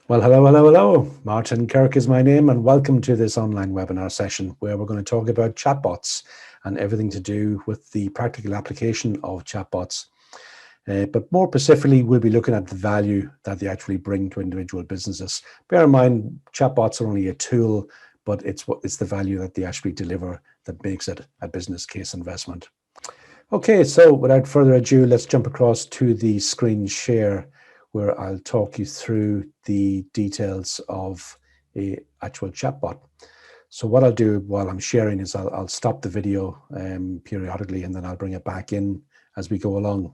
Well, hello, hello, hello. Martin Kirk is my name, and welcome to this online webinar session where we're going to talk about chatbots and everything to do with the practical application of chatbots. But more specifically, we'll be looking at the value that they actually bring to individual businesses. Bear in mind, chatbots are only a tool, but it's the value that they actually deliver that makes it a business case investment. Okay, so without further ado, let's jump across to the screen share where I'll talk you through the details of a actual chatbot. So what I'll do while I'm sharing is I'll stop the video periodically, and then I'll bring it back in as we go along.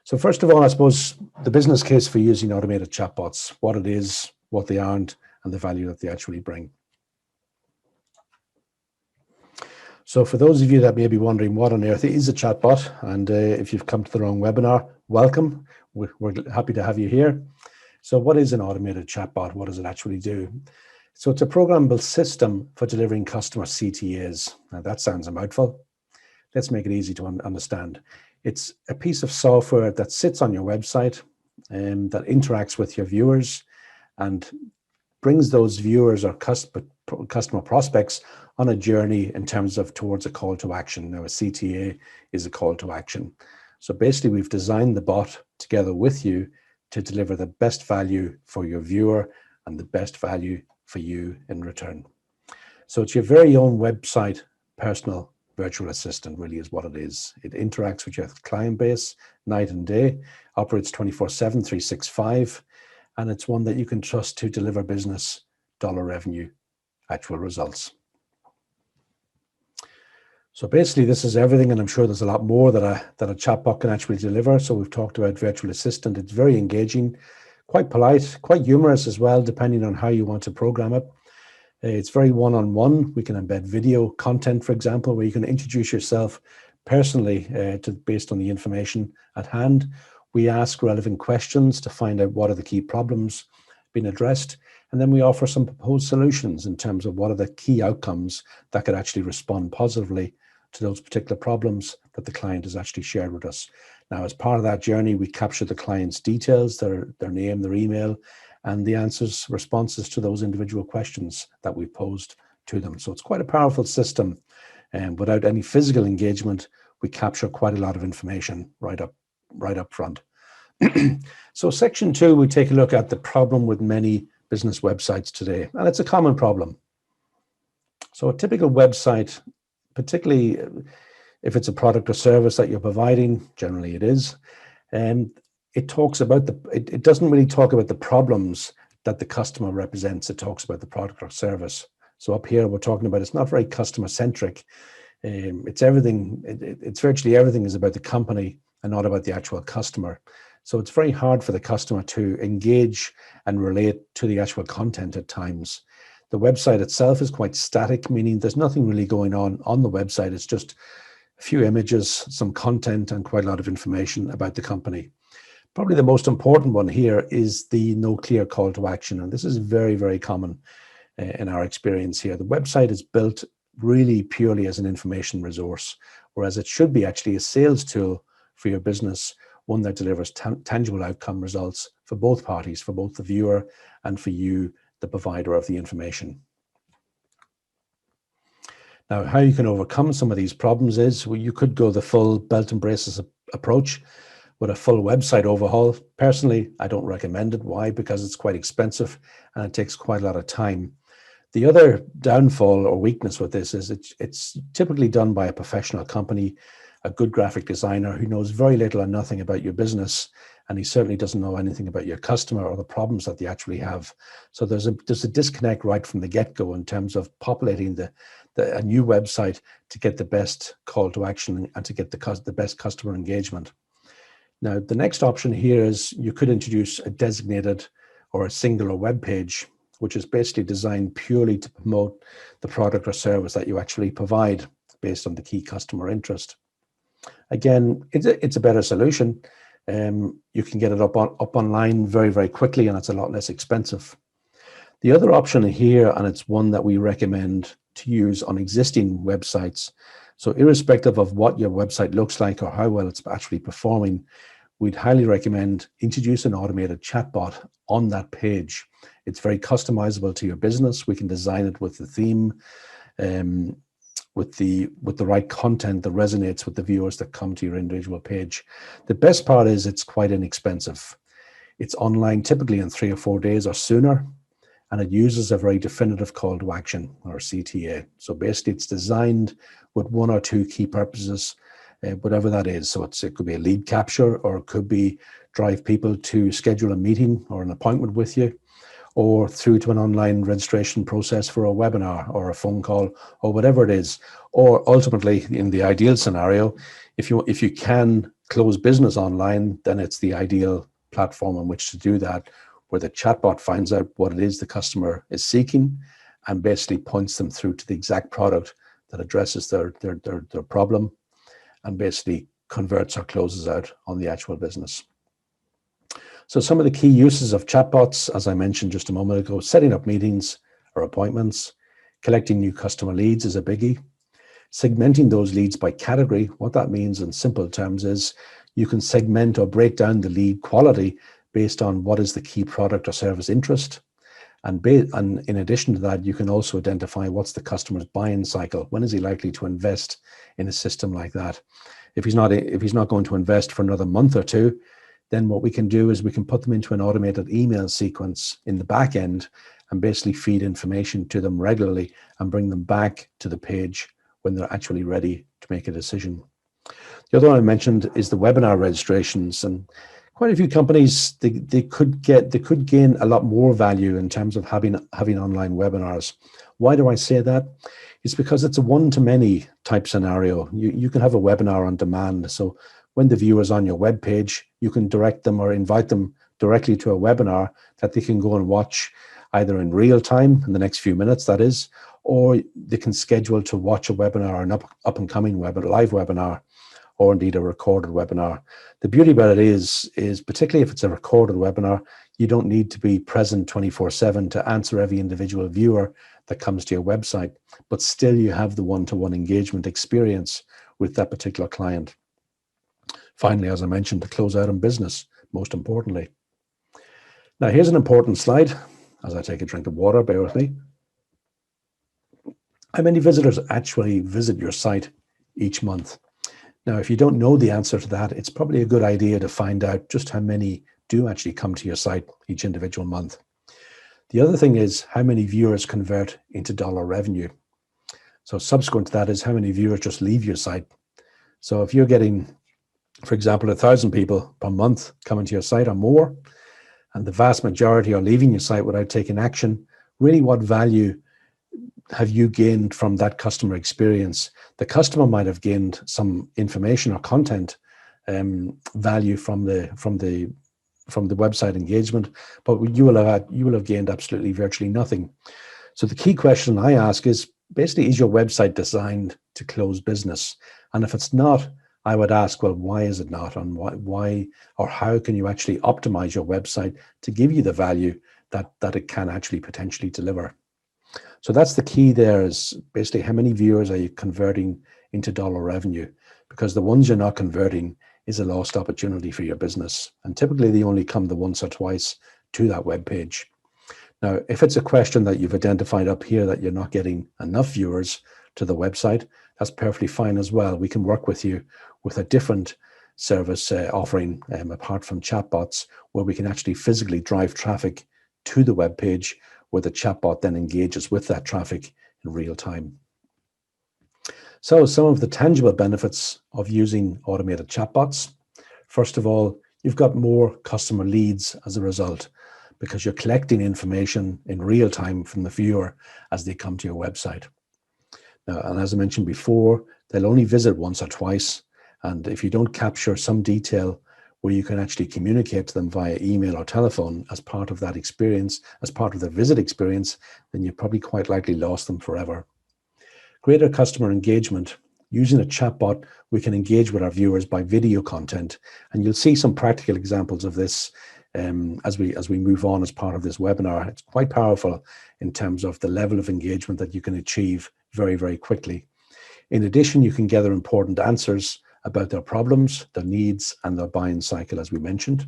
So first of all, I suppose the business case for using automated chatbots, what it is, what they aren't, and the value that they actually bring. So for those of you that may be wondering what on earth is a chatbot, and if you've come to the wrong webinar, welcome. We're happy to have you here. So what is an automated chatbot? What does it actually do? So it's a programmable system for delivering customer CTAs. Now that sounds a mouthful. Let's make it easy to understand. It's a piece of software that sits on your website and that interacts with your viewers and brings those viewers or customer prospects on a journey in terms of towards a call to action. Now, a CTA is a call to action. So basically, we've designed the bot together with you to deliver the best value for your viewer and the best value for you in return. So it's your very own website, personal virtual assistant really is what it is. It interacts with your client base night and day, operates 24/7, 365, and it's one that you can trust to deliver business, dollar revenue, actual results. So basically this is everything, and I'm sure there's a lot more that a chatbot can actually deliver. So we've talked about virtual assistant. It's very engaging, quite polite, quite humorous as well, depending on how you want to program it. It's very one-on-one. We can embed video content, for example, where you can introduce yourself personally based on the information at hand. We ask relevant questions to find out what are the key problems being addressed. And then we offer some proposed solutions in terms of what are the key outcomes that could actually respond positively to those particular problems that the client has actually shared with us. Now, as part of that journey, we capture the client's details, their name, their email, and the responses to those individual questions that we posed to them. So it's quite a powerful system. And without any physical engagement, we capture quite a lot of information right up front. So section 2, we take a look at the problem with many business websites today, and it's a common problem. So a typical website, particularly if it's a product or service that you're providing, generally it is, and it talks about it doesn't really talk about the problems that the customer represents. It talks about the product or service. So up here we're talking about, it's not very customer centric. It's everything. It's virtually everything is about the company and not about the actual customer. So it's very hard for the customer to engage and relate to the actual content at times. The website itself is quite static, meaning there's nothing really going on the website. It's just a few images, some content, and quite a lot of information about the company. Probably the most important one here is the no clear call to action. And this is very, very common in our experience here. The website is built really purely as an information resource, whereas it should be actually a sales tool for your business, one that delivers tangible outcome results for both parties, for both the viewer and for you, the provider of the information. Now, how you can overcome some of these problems is, well, you could go the full belt and braces approach with a full website overhaul. Personally, I don't recommend it. Why? Because it's quite expensive and it takes quite a lot of time. The other downfall or weakness with this is it's typically done by a professional company, a good graphic designer who knows very little or nothing about your business, and he certainly doesn't know anything about your customer or the problems that they actually have. So there's a disconnect right from the get-go in terms of populating a new website to get the best call to action and to get the best customer engagement. Now, the next option here is you could introduce a designated or a singular web page, which is basically designed purely to promote the product or service that you actually provide based on the key customer interest. Again, it's a better solution. You can get it up online very, very quickly, and it's a lot less expensive. The other option here, and it's one that we recommend to use on existing websites, so irrespective of what your website looks like or how well it's actually performing, we'd highly recommend introduce an automated chatbot on that page. It's very customizable to your business. We can design it with the theme, with the right content that resonates with the viewers that come to your individual page. The best part is it's quite inexpensive. It's online typically in 3 or 4 days or sooner, and it uses a very definitive call to action, or CTA. So basically it's designed with 1 or 2 key purposes, whatever that is. So it could be a lead capture, or it could be drive people to schedule a meeting or an appointment with you, or through to an online registration process for a webinar or a phone call, or whatever it is. Or ultimately, in the ideal scenario, if you can close business online, then it's the ideal platform on which to do that, where the chatbot finds out what it is the customer is seeking and basically points them through to the exact product that addresses their problem, and basically converts or closes out on the actual business. So some of the key uses of chatbots, as I mentioned just a moment ago: setting up meetings or appointments, collecting new customer leads is a biggie, segmenting those leads by category. What that means in simple terms is you can segment or break down the lead quality based on what is the key product or service interest. And in addition to that, you can also identify what's the customer's buying cycle. When is he likely to invest in a system like that? If he's not going to invest for another month or two, then what we can do is we can put them into an automated email sequence in the back end and basically feed information to them regularly and bring them back to the page when they're actually ready to make a decision. The other one I mentioned is the webinar registrations, and quite a few companies, they could gain a lot more value in terms of having online webinars. Why do I say that? It's because it's a one-to-many type scenario. You can have a webinar on demand. So when the viewer's on your web page, you can direct them or invite them directly to a webinar that they can go and watch either in real time, in the next few minutes, that is, or they can schedule to watch a webinar, an up-and-coming live webinar, or indeed a recorded webinar. The beauty about it is particularly if it's a recorded webinar, you don't need to be present 24/7 to answer every individual viewer that comes to your website, but still you have the one-to-one engagement experience with that particular client. Finally, as I mentioned, to close out on business, most importantly. Now, here's an important slide. As I take a drink of water, bear with me. How many visitors actually visit your site each month? Now, if you don't know the answer to that, it's probably a good idea to find out just how many do actually come to your site each individual month. The other thing is how many viewers convert into dollar revenue. So subsequent to that is how many viewers just leave your site. So if you're getting, for example, 1,000 people per month coming to your site or more, and the vast majority are leaving your site without taking action, really what value have you gained from that customer experience? The customer might have gained some information or content value from the website engagement, but you will have gained absolutely virtually nothing. So the key question I ask is basically, is your website designed to close business? And if it's not, I would ask, well, why is it not? And why or how can you actually optimize your website to give you the value that it can actually potentially deliver? So that's the key there, is basically how many viewers are you converting into dollar revenue? Because the ones you're not converting is a lost opportunity for your business. And typically they only come the once or twice to that web page. Now, if it's a question that you've identified up here that you're not getting enough viewers to the website, that's perfectly fine as well. We can work with you with a different service offering apart from chatbots, where we can actually physically drive traffic to the web page, where the chatbot then engages with that traffic in real time. So some of the tangible benefits of using automated chatbots. First of all, you've got more customer leads as a result, because you're collecting information in real time from the viewer as they come to your website. Now, and as I mentioned before, they'll only visit once or twice. And if you don't capture some detail where you can actually communicate to them via email or telephone as part of that experience, as part of the visit experience, then you've probably quite likely lost them forever. Greater customer engagement. Using a chatbot, we can engage with our viewers by video content. And you'll see some practical examples of this as we move on as part of this webinar. It's quite powerful in terms of the level of engagement that you can achieve very, very quickly. In addition, you can gather important answers about their problems, their needs, and their buying cycle, as we mentioned.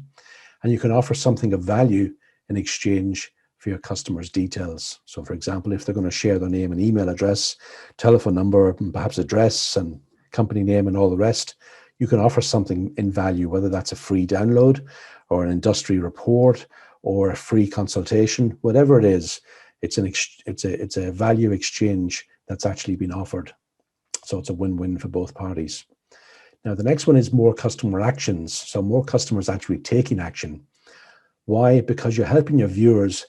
And you can offer something of value in exchange for your customers' details. So for example, if they're going to share their name and email address, telephone number, and perhaps address and company name and all the rest, you can offer something in value, whether that's a free download or an industry report or a free consultation, whatever it is, it's a value exchange that's actually been offered. So it's a win-win for both parties. Now, the next one is more customer actions. So more customers actually taking action. Why? Because you're helping your viewers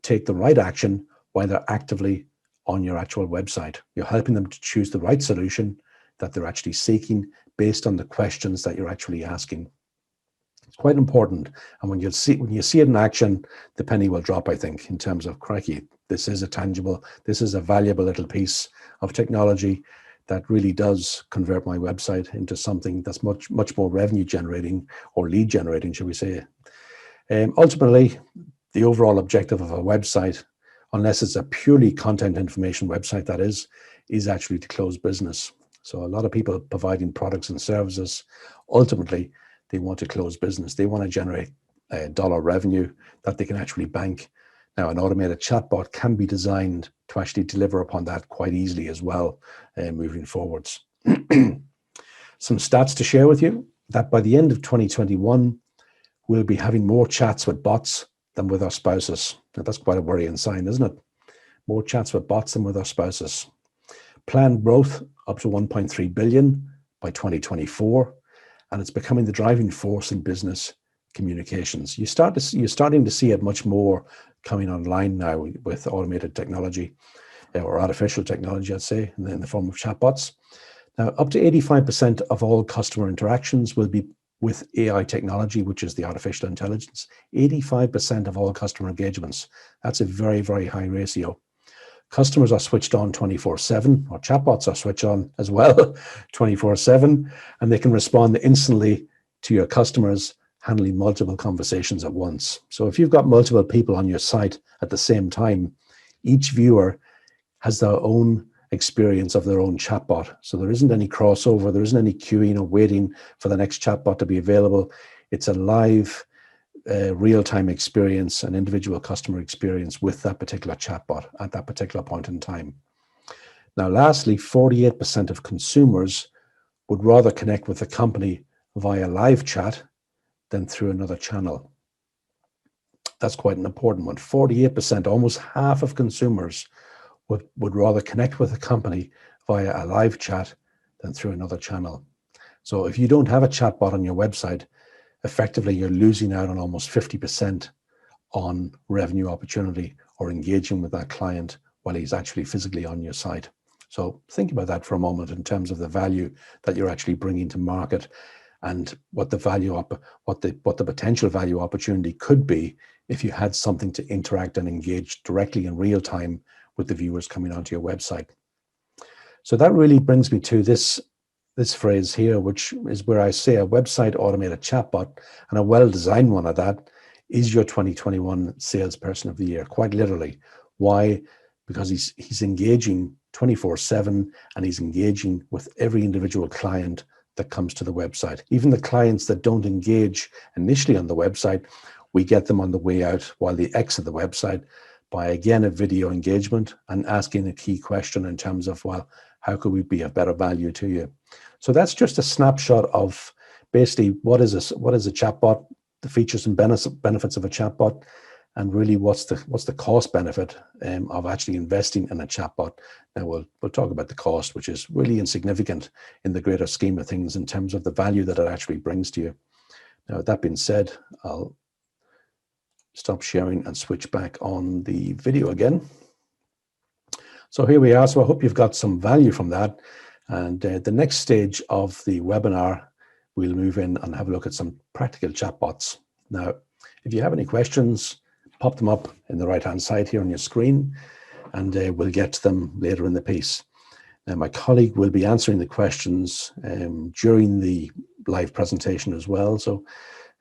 take the right action while they're actively on your actual website. You're helping them to choose the right solution that they're actually seeking based on the questions that you're actually asking. It's quite important. And when you see it in action, the penny will drop, I think, in terms of, crikey, this is a valuable little piece of technology that really does convert my website into something that's much more revenue generating, or lead generating, shall we say. Ultimately, the overall objective of a website, unless it's a purely content information website, that is actually to close business. So a lot of people providing products and services, ultimately, they want to close business. They want to generate dollar revenue that they can actually bank. Now, an automated chatbot can be designed to actually deliver upon that quite easily as well, moving forwards. Some stats to share with you, that by the end of 2021, we'll be having more chats with bots than with our spouses. Now, that's quite a worrying sign, isn't it? More chats with bots than with our spouses. Planned growth up to 1.3 billion by 2024. And it's becoming the driving force in business communications. You're starting to see it much more coming online now with automated technology, or artificial technology, I'd say, in the form of chatbots. Now, up to 85% of all customer interactions will be with AI technology, which is the artificial intelligence. 85% of all customer engagements. That's a very, very high ratio. Customers are switched on 24/7, or chatbots are switched on as well 24/7, and they can respond instantly to your customers, handling multiple conversations at once. So if you've got multiple people on your site at the same time, each viewer has their own experience of their own chatbot. So there isn't any crossover, there isn't any queuing or waiting for the next chatbot to be available. It's a live, real-time experience, an individual customer experience with that particular chatbot at that particular point in time. Now, lastly, 48% of consumers would rather connect with a company via live chat than through another channel. That's quite an important one. 48%, almost half of consumers would rather connect with a company via a live chat than through another channel. So if you don't have a chatbot on your website, effectively you're losing out on almost 50% on revenue opportunity or engaging with that client while he's actually physically on your site. So think about that for a moment in terms of the value that you're actually bringing to market, and what the potential value opportunity could be if you had something to interact and engage directly in real time with the viewers coming onto your website. So that really brings me to this phrase here, which is where I say a website automated chatbot, and a well-designed one at that, is your 2021 salesperson of the year, quite literally. Why? Because he's engaging 24/7, and he's engaging with every individual client that comes to the website. Even the clients that don't engage initially on the website, we get them on the way out while they exit the website by, again, a video engagement and asking a key question in terms of, well, how could we be of better value to you? So that's just a snapshot of basically what is a chatbot, the features and benefits of a chatbot, and really what's the cost benefit of actually investing in a chatbot. Now we'll talk about the cost, which is really insignificant in the greater scheme of things in terms of the value that it actually brings to you. Now, that being said, I'll stop sharing and switch back on the video again. So here we are. So I hope you've got some value from that. And the next stage of the webinar, we'll move in and have a look at some practical chatbots. Now, if you have any questions, pop them up in the right-hand side here on your screen, and we'll get to them later in the piece. Now, my colleague will be answering the questions during the live presentation as well. So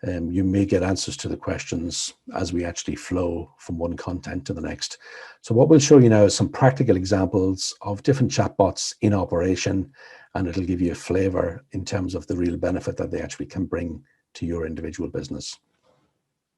you may get answers to the questions as we actually flow from one content to the next. So what we'll show you now is some practical examples of different chatbots in operation, and it'll give you a flavor in terms of the real benefit that they actually can bring to your individual business.